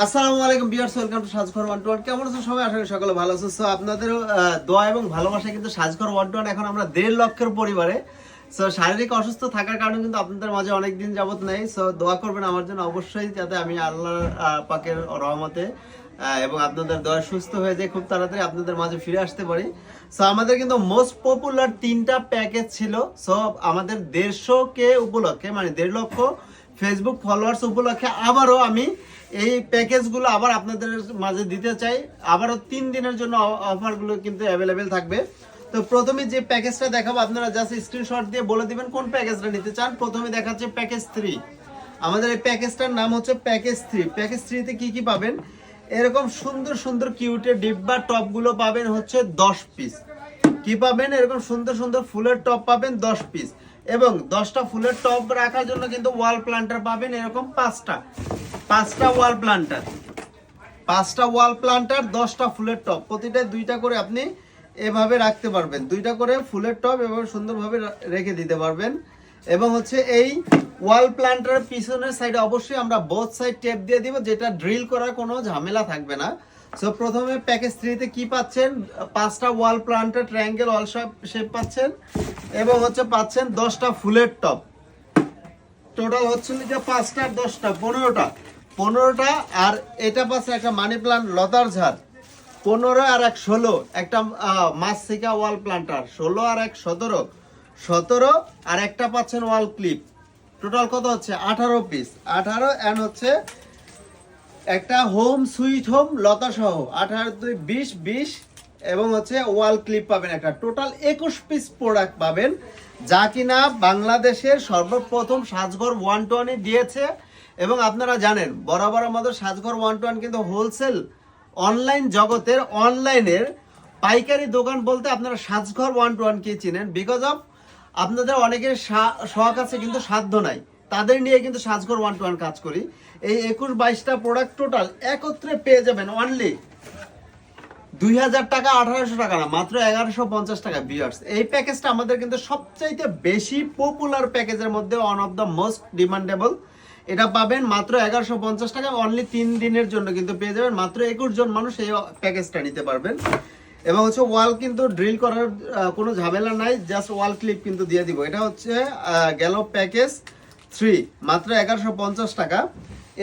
আসসালামু আলাইকুম viewers, welcome to সাজঘর 121। কেমন আছো সবাই? আশা করি সকলে ভালো আছো। সো আপনাদের দোয়া এবং ভালোবাসা কিন্তু সাজঘর 121 এখন আমরা 1.5 লক্ষের পরিবারে। সো শারীরিক অসুস্থ থাকার কারণে কিন্তু আপনাদের মাঝে অনেক দিন যাবত নেই। সো দোয়া করবেন আমার জন্য অবশ্যই, যাতে আমি আল্লাহর পাকের রহমতে এবং আপনাদের দোয়া সুস্থ হয়ে যায়, খুব তাড়াতাড়ি আপনাদের মাঝে ফিরে আসতে পারি। সো আমাদের কিন্তু মোস্ট পপুলার 3টা প্যাকেজ ছিল। সো আমাদের 150K উপলক্ষে, মানে 1.5 লক্ষ ফেসবুক ফলোয়ার্স উপলক্ষে আবারও আমি এই প্যাকেজগুলো আবার আপনাদের মাঝে দিতে চাই। আবারও 3 দিনের জন্য অফারগুলো কিন্তু অ্যাভেলেবেল থাকবে। তো প্রথমে যে প্যাকেজটা দেখাবো, আপনারা জাস্ট স্ক্রিনশট দিয়ে বলে দিবেন কোন প্যাকেজটা নিতে চান। প্রথমে দেখাচ্ছে প্যাকেজ 3। আমাদের এই প্যাকেজটার নাম হচ্ছে প্যাকেজ 3। প্যাকেজ 3 তে কি কি পাবেন? এরকম সুন্দর সুন্দর কিউটের ডিব্বা টপগুলো পাবেন হচ্ছে 10 পিস। কি পাবেন? এরকম সুন্দর সুন্দর ফুলের টপ পাবেন 10 পিস, এবং 10টা ফুলের টপ রাখার জন্য কিন্তু ওয়াল প্ল্যান্টার পাবেন এরকম 5টা ওয়াল প্ল্যান্টার। 5টা ওয়াল প্ল্যান্টার, 10টা ফুলের টপ, প্রতিটায় 2টা করে আপনি এভাবে রাখতে পারবেন। 2টা করে ফুলের টপ এভাবে সুন্দরভাবে রেখে দিতে পারবেন। এবং হচ্ছে এই ওয়াল প্ল্যান্টারের পিছনের সাইডে অবশ্যই আমরা বোথ সাইড টেপ দিয়ে দিব, যেটা ড্রিল করার কোনো ঝামেলা থাকবে না। সো প্রথমে প্যাকেজ 3 তে কি পাচ্ছেন? 5টা ওয়াল প্ল্যান্টার ট্রায়াঙ্গেল অল শেপ পাচ্ছেন, এবং হচ্ছে পাচ্ছেন 10টা ফুলের টপ। টোটাল হচ্ছে যে 5টা 10টা 15টা। আর এটা পাচ্ছে একটা মানি প্লান্ট লতার ঝাড় 15 আর 1 16, একটা মাসিকা ওয়াল প্লান্টার 16 আর 1 17 আর একটা পাচ্ছেন ওয়াল ক্লিপ। টোটাল কত হচ্ছে? 18 পিস। 18 এন্ড হচ্ছে একটা হোম সুইট হোম লতা সহ 18 2 20 এবং হচ্ছে ওয়াল ক্লিপ পাবেন একটা। টোটাল 21 পিস প্রোডাক্ট পাবেন, যা কিনা বাংলাদেশের সর্বপ্রথম সাজঘর 120 দিয়েছে। এবং আপনারা জানেন বরাবর আমাদের সাজঘর 121 কিন্তু হোলসেল অনলাইন জগতের অনলাইনের পাইকারি দোকান বলতে আপনারা সাজঘর 121 কে চিনেন। বিকজ অফ আপনাদের অনেকের শখ আছে কিন্তু সাধ্য নাই, তাদের নিয়ে কিন্তু সাজঘর 121 কাজ করি। এই 21-22টা প্রোডাক্ট টোটাল একত্রে পেয়ে যাবেন অনলি 2000 টাকা, 1800 টাকা না, মাত্র 1150 টাকা। ভিউয়ার্স, এই প্যাকেজটা আমাদের কিন্তু সবচাইতে বেশি পপুলার প্যাকেজের মধ্যে one of the most demandable. এটা পাবেন মাত্র 1150 টাকা, অনলি 3 দিনের জন্য কিন্তু পেয়ে যাবেন। মাত্র 21 জন মানুষ এই প্যাকেজটা নিতে পারবেন। এবং হচ্ছে ওয়াল কিন্তু ড্রিল করার কোনো ঝামেলা নাই, জাস্ট ওয়াল ক্লিপ কিন্তু দিয়ে দিব। এটা হচ্ছে গেল প্যাকেজ 3, মাত্র 1150 টাকা।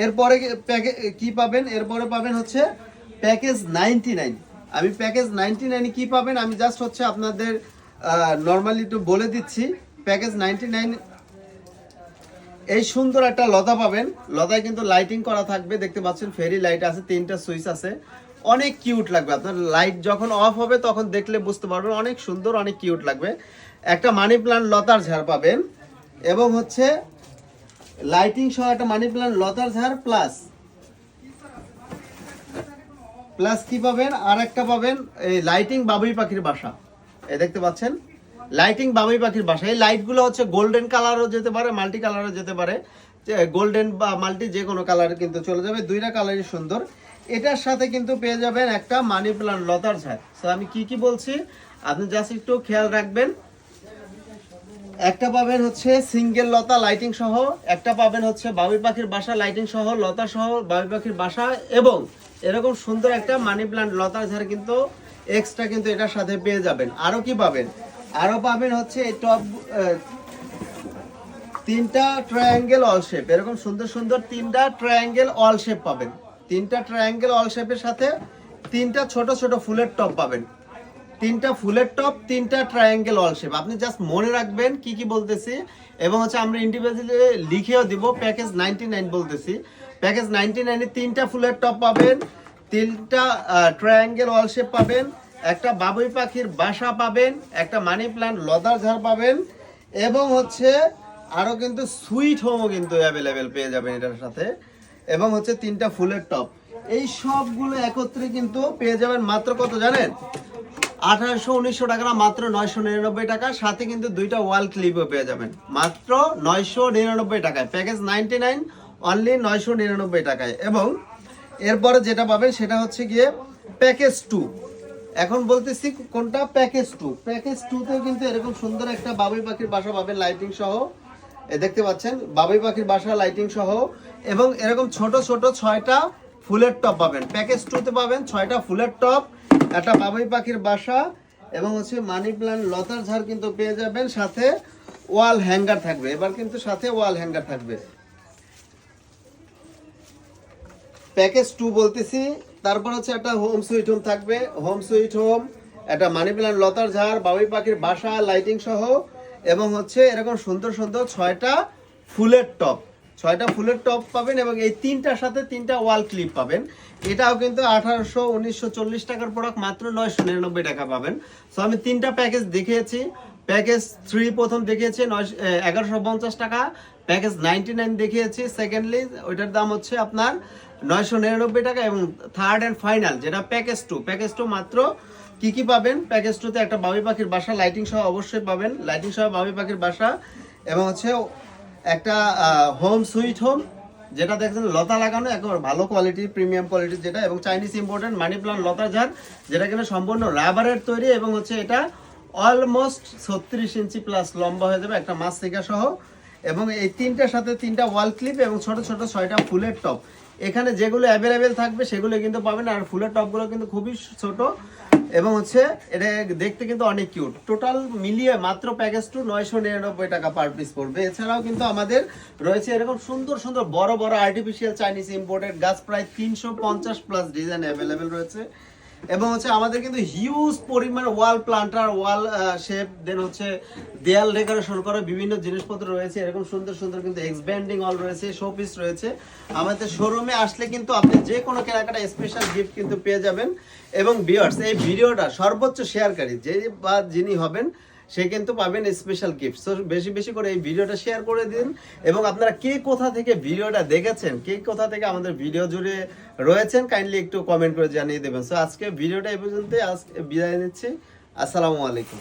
এরপরে কি পাবেন? এরপরে পাবেন হচ্ছে প্যাকেজ 99। আমি প্যাকেজ 99 কি পাবেন আমি জাস্ট হচ্ছে আপনাদের নর্মালি একটু বলে দিচ্ছি। প্যাকেজ 99 এই সুন্দর একটা লতা পাবেন। লতায় কিন্তু লাইটিং করা থাকবে, দেখতে পাচ্ছেন ফেরি লাইট আছে, 3টা সুইচ আছে, অনেক কিউট লাগবে। আপনার লাইট যখন অফ হবে তখন দেখলে বুঝতে পারবেন অনেক সুন্দর, অনেক কিউট লাগবে। একটা মানি প্লান্ট লতার ঝাড় পাবেন, এবং হচ্ছে লাইটিং সহ একটা মানি প্লান্ট লতার ঝাড় প্লাস কি পাবেন? আর একটা পাবেন এই লাইটিং বাবুই পাখির বাসা। এই দেখতে পাচ্ছেন লাইটিং বাবুই পাখির বাসা। এই লাইটগুলো হচ্ছে গোল্ডেন কালারও যেতে পারে, মাল্টি কালারও যেতে পারে। গোল্ডেন বা মাল্টি যে কোনো কালার কিন্তু চলে যাবে, 2টা কালারই সুন্দর। এটার সাথে কিন্তু পেয়ে যাবেন একটা মানি প্লান্ট লতার ঝাড়। সো আমি কি বলছি আপনি জাস্ট একটু খেয়াল রাখবেন। একটা পাবেন হচ্ছে সিঙ্গেল লতা লাইটিং সহ, একটা পাবেন হচ্ছে বাবুই পাখির বাসা লাইটিং সহ, লতা সহ বাবুই পাখির বাসা, এবং এরকম সুন্দর একটা মানি প্লান্ট লতার ঝাড় কিন্তু এক্সট্রা কিন্তু এটার সাথে পেয়ে যাবেন। আরো কি পাবেন? আরো পাবেন হচ্ছে এই টপ 3টা ট্রায়াঙ্গেল অল শেপ, এরকম সুন্দর সুন্দর 3টা ট্রায়াঙ্গেল অল শেপ পাবেন। 3টা ট্রায়াঙ্গেল অল শেপের সাথে 3টা ছোট ছোট ফুলের টপ পাবেন। 3টা ফুলের টপ, 3টা ট্রায়াঙ্গেল অল শেপ। আপনি জাস্ট মনে রাখবেন কি বলতেছি, এবং হচ্ছে আমরা ইন্ডিভিজুয়ালি লিখেও দিব। প্যাকেজ 99 বলতেছি। প্যাকেজ 99 এ 3টা ফুলের টপ পাবেন, 3টা ট্রায়াঙ্গেল অল শেপ পাবেন, একটা বাবুই পাখির বাসা পাবেন, একটা মানি প্লান্ট লতার ঝাড় পাবেন, এবং হচ্ছে আরো কিন্তু সুইট হোমও কিন্তু অ্যাভেলেবেল পেয়ে যাবেন এটার সাথে, এবং হচ্ছে 3টা ফুলের টপ। এই সবগুলো একত্রে কিন্তু পেয়ে যাবেন মাত্র কত জানেন? 1800-1900 টাকা না, মাত্র 999 টাকা। সাথে কিন্তু 2টা ওয়াল ক্লিপও পেয়ে যাবেন মাত্র 999 টাকায়। প্যাকেজ 99 অনলি 999 টাকায়। এবং এরপরে যেটা পাবেন সেটা হচ্ছে গিয়ে প্যাকেজ 2। এখন বলতেছি কোনটা? প্যাকেজ 2। প্যাকেজ 2 তেও কিন্তু এরকম সুন্দর একটা বাবুই পাখির বাসা পাবেন লাইটিং সহ। দেখতে পাচ্ছেন বাবুই পাখির বাসা লাইটিং সহ, এবং এরকম ছোট ছোট 6টা ফুলের টপ পাবেন। প্যাকেজ 2 তে পাবেন 6টা ফুলের টপ, একটা বাবুই পাখির বাসা এবং হচ্ছে মানি প্ল্যান্ট লতার ঝাড় কিন্তু পেয়ে যাবেন, সাথে ওয়াল হ্যাঙ্গার থাকবে। এবার কিন্তু সাথে ওয়াল হ্যাঙ্গার থাকবে। প্যাকেজ 2 বলতেছি। তারপর হচ্ছে একটা হোম সুইট হোম থাকবে, হোম সুইট হোম, একটা মানি প্ল্যান্ট লতার ঝাড়, বাবুই পাখির বাসা লাইটিং সহ, এবং হচ্ছে এরকম সুন্দর সুন্দর 6টা ফুলের টপ, 6টা ফুলের টপ পাবেন। এবং এই 3টার সাথে 3টা ওয়াল ক্লিপ পাবেন। এটাও কিন্তু 1800 1940 টাকার প্রোডাক্ট, মাত্র 999 টাকা পাবেন। সো আমি 3টা প্যাকেজ দেখিয়েছি। প্যাকেজ 3 প্রথম দেখিয়েছি 1150 টাকা, প্যাকেজ 99 দেখিয়েছি সেকেন্ডলি, ওইটার দাম হচ্ছে আপনার 999 টাকা। এবং থার্ড অ্যান্ড ফাইনাল যেটা প্যাকেজ 2, প্যাকেজ 2 মাত্র কি কি পাবেন? প্যাকেজ 2 তে একটা বাবুই পাখির বাসা লাইটিং সহ অবশ্যই পাবেন, লাইটিং সহ বাবুই পাখির বাসা, এবং হচ্ছে একটা হোম সুইট হোম যেটা দেখছেন লতা লাগানো, একেবারে ভালো কোয়ালিটি, প্রিমিয়াম কোয়ালিটির যেটা, এবং চাইনিজ ইম্পোর্টেন্ট মানি প্ল্যান্ট লতার ঝাড় যেটা কিনা সম্পূর্ণ রাবারের তৈরি, এবং হচ্ছে এটা অলমোস্ট 36 ইঞ্চি প্লাস লম্বা হয়ে যাবে, একটা মাছ শিকা সহ। এবং এই 3টার সাথে 3টা ওয়াল ক্লিপ এবং ছোট ছোট 6টা ফুলের টপ। এখানে যেগুলো অ্যাভেলেবেল থাকবে সেগুলো কিন্তু পাবেন, আর ফুলের টপগুলো কিন্তু খুবই ছোট, এবং হচ্ছে এটা দেখতে কিন্তু অনেক কিউট। টোটাল মিলিয়ে মাত্র প্যাকেজ 2 999 টাকা পার পিস পড়বে। এছাড়াও কিন্তু আমাদের রয়েছে এরকম সুন্দর সুন্দর বড় বড় আর্টিফিশিয়াল চাইনিজ ইম্পোর্টেড গাছ, প্রায় 350 প্লাস ডিজাইন অ্যাভেলেবেল রয়েছে। এবং হচ্ছে আমাদের কিন্তু হিউজ পরিমাণ ওয়াল প্লান্টার, ওয়াল শেপ, দেন হচ্ছে দেয়াল ডেকোরেশন করা বিভিন্ন জিনিসপত্র রয়েছে। এরকম সুন্দর সুন্দর কিন্তু এক্সপ্যান্ডিং ওয়াল রয়েছে, শোপিস রয়েছে। আমাদের শোরুমে আসলে কিন্তু আপনি যে কোনো কেনাকাটা স্পেশাল গিফট কিন্তু পেয়ে যাবেন। এবং ভিউয়ার্স, এই ভিডিওটা সর্বোচ্চ শেয়ারকারী যে বা যিনি হবেন সে কিন্তু পাবেন স্পেশাল গিফট। সো বেশি বেশি করে এই ভিডিওটা শেয়ার করে দিন। এবং আপনারা কে কোথা থেকে ভিডিওটা দেখেছেন, কে কোথা থেকে আমাদের ভিডিও জুড়ে রয়েছেন, কাইন্ডলি একটু কমেন্ট করে জানিয়ে দেবেন। সো আজকে ভিডিওটা এই পর্যন্তই, আজকে বিদায় নিচ্ছি। আসসালামু আলাইকুম।